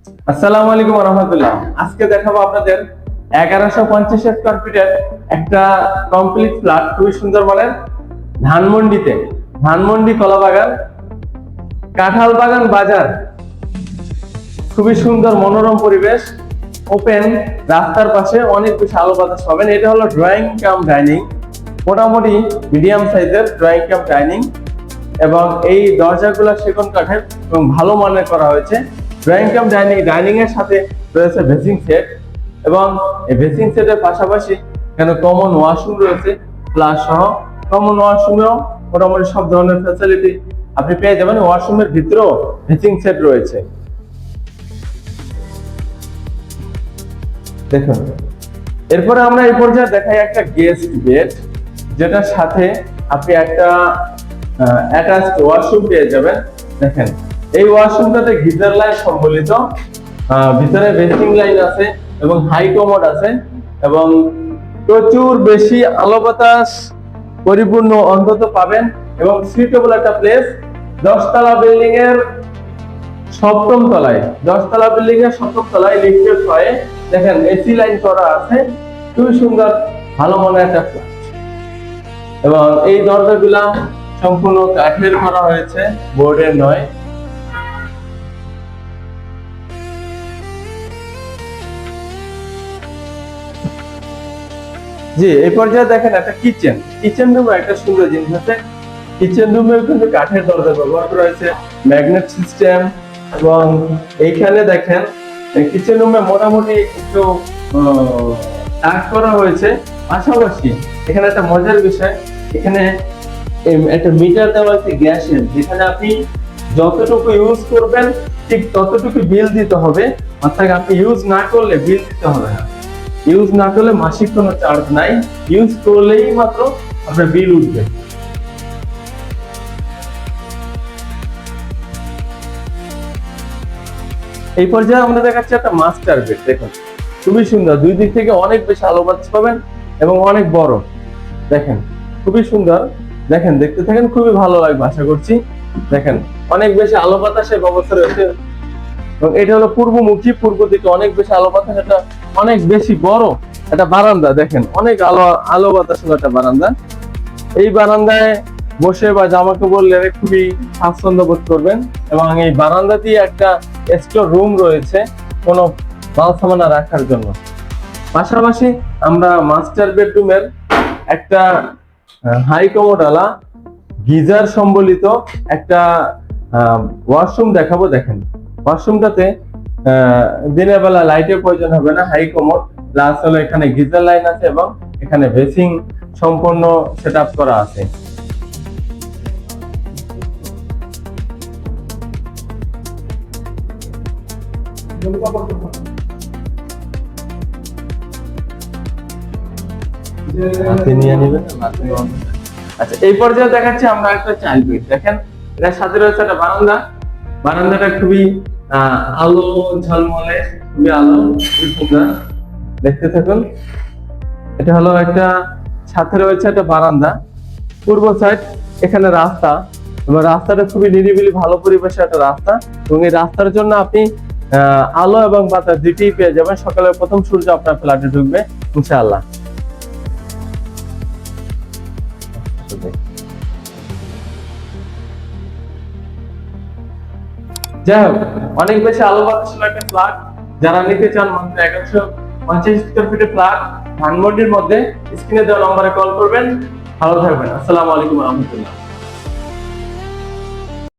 আসসালামু আলাইকুম ওয়া রাহমাতুল্লাহ। আজকে দেখাবো আপনাদের 1150 স্কয়ার ফিটের একটা কমপ্লিট ফ্ল্যাট, খুবই সুন্দর মানের ধানমন্ডিতে, ধানমন্ডি কলাবাগান, কাঁঠাল বাগান বাজার। খুবই সুন্দর মনোরম পরিবেশ, ওপেন রাস্তার পাশে, অনেক বেশি আলো বাতাস পাবেন। এটা হলো ড্রয়িং কাম ডাইনিং, মোটামুটি মিডিয়াম সাইজের ড্রয়িং কাম ডাইনিং, এবং এই দরজাগুলো সেগুন কাঠের এবং ভালো মানের করা হয়েছে। ড্রয়িং কাম ডাইনিং এর সাথে রয়েছে বেসিং সেট, এবং এই বেসিং সেটের পাশাপাশি এখানে কমন ওয়াশরুম রয়েছে প্লাস সহ। কমন ওয়াশরুমেও মোটামুটি সব ধরনের ফ্যাসিলিটি আপনি পেয়ে যাবেন। ওয়াশরুমের ভিতরেও বেসিং সেট রয়েছে। দেখুন, এরপরে আমরা এই পর্যায়ে দেখাই একটা গেস্ট বেড, যেটার সাথে আপনি একটা অ্যাটাচড ওয়াশরুম পেয়ে যাবেন। দেখেন, এই ওয়াশরুমটাতে গিজার লাইন সম্বলিত, ভিতরে বেসিং লাইন আছে এবং হাই কমোড আছে, এবং প্রচুর বেশি আলো বাতাস পরিপূর্ণ অন্তত পাবেন, এবং সুইটেবল একটা প্লেস। 10 তলা বিল্ডিং এর সপ্তম তলায়, 10 তলা বিল্ডিং এর সপ্তম তলায় লিফটের হয়ে দেখেন এসি লাইন করা আছে। খুবই সুন্দর ভালো মনে একটা ফ্ল্যাট, এবং এই দরজাগুলা সম্পূর্ণ কাঠের করা হয়েছে, বোর্ডের নয়। জি, এই পর্যায়ে দেখেন একটা কিচেন রুমে একটা সুন্দর জিনিস আছে। কিচেন রুমে কিন্তু কাঠের দরজা ব্যবহার করা হয়েছে, ম্যাগনেট সিস্টেম, এবং এইখানে দেখেন কিচেন রুমে মোটামুটি একটু কাজ করা হয়েছে। পাশাপাশি এখানে একটা মজার বিষয়, এখানে একটা মিটার দেওয়া আছে গ্যাসের, যেখানে আপনি যতটুকু ইউজ করবেন ঠিক ততটুকু বিল দিতে হবে। অর্থাৎ আপনি ইউজ না করলে বিল দিতে হবে না। ইউজ না করলে মাসিক কোনো চার্জ নাই, ইউজ করলেই মাত্র আপনার বিল উঠবে। এই পর্যায়ে আমরা দেখাচ্ছি একটা মাস্টার বেড। দেখুন, খুবই সুন্দর, দুই দিক থেকে অনেক বেশি আলো বাতাস পাবেন এবং অনেক বড়। দেখেন, খুবই সুন্দর। দেখেন, দেখতে থাকেন, খুবই ভালো লাগবে আশা করছি। দেখেন, অনেক বেশি আলো বাতাসের ব্যবস্থা রয়েছে, এবং এটা হলো পূর্বমুখী, পূর্ব দিকে অনেক বেশি আলো বাতাস। এটা অনেক বেশি বড় একটা বারান্দা, দেখেন অনেক আলো বাতাস একটা বারান্দা। এই বারান্দায় বসে বা জামা কাপড় লেরে খুবই স্বাচ্ছন্দ্য বোধ করবেন, এবং এই বারান্দাতেই একটা স্টোর রুম রয়েছে কোনো মাল সামানা রাখার জন্য। পাশাপাশি আমরা মাস্টার বেডরুমের একটা হাই কমোডালা গিজার সম্বলিত একটা ওয়াশরুম দেখাবো। দেখেন, ওয়াশরুমটাতে দিনের বেলা লাইটের প্রয়োজন হবে না, হাই কমোড প্লাস হলো এখানে গিজার লাইন আছে, এবং এখানে বেসিং সম্পূর্ণ সেটআপ করা আছে। আচ্ছা, এই পর্যায়ে দেখাচ্ছি আমরা একটা চাইল্ড বেড। দেখেন, এটার সাথে রয়েছে একটা বারান্দা। বারান্দাটা খুবই আলো ঝলমলে, খুবই আলো, খুবই সুন্দর। দেখতে থাকুন, এটা হলো একটা, সাথে রয়েছে একটা বারান্দা, পূর্ব সাইড, এখানে রাস্তা, এবং রাস্তাটা খুবই নিরিবিলি ভালো পরিবেশে একটা রাস্তা, এবং এই রাস্তার জন্য আপনি আলো এবং বাতাস দুটোই পেয়ে যাবেন। সকালের প্রথম সূর্য আপনার ফ্ল্যাটে ঢুকবে ইনশাআল্লাহ। যাই হোক, অনেক বেশি আলো বাতাস একটা ফ্ল্যাট, যারা নিতে চান মাত্র 1150 স্কয়ার ফিটের ফ্ল্যাট ধানমন্ডির মধ্যে, স্ক্রিনে দেওয়া নম্বরে কল করবেন। ভালো থাকবেন। আসসালামু আলাইকুম ওয়া রাহমাতুল্লাহ।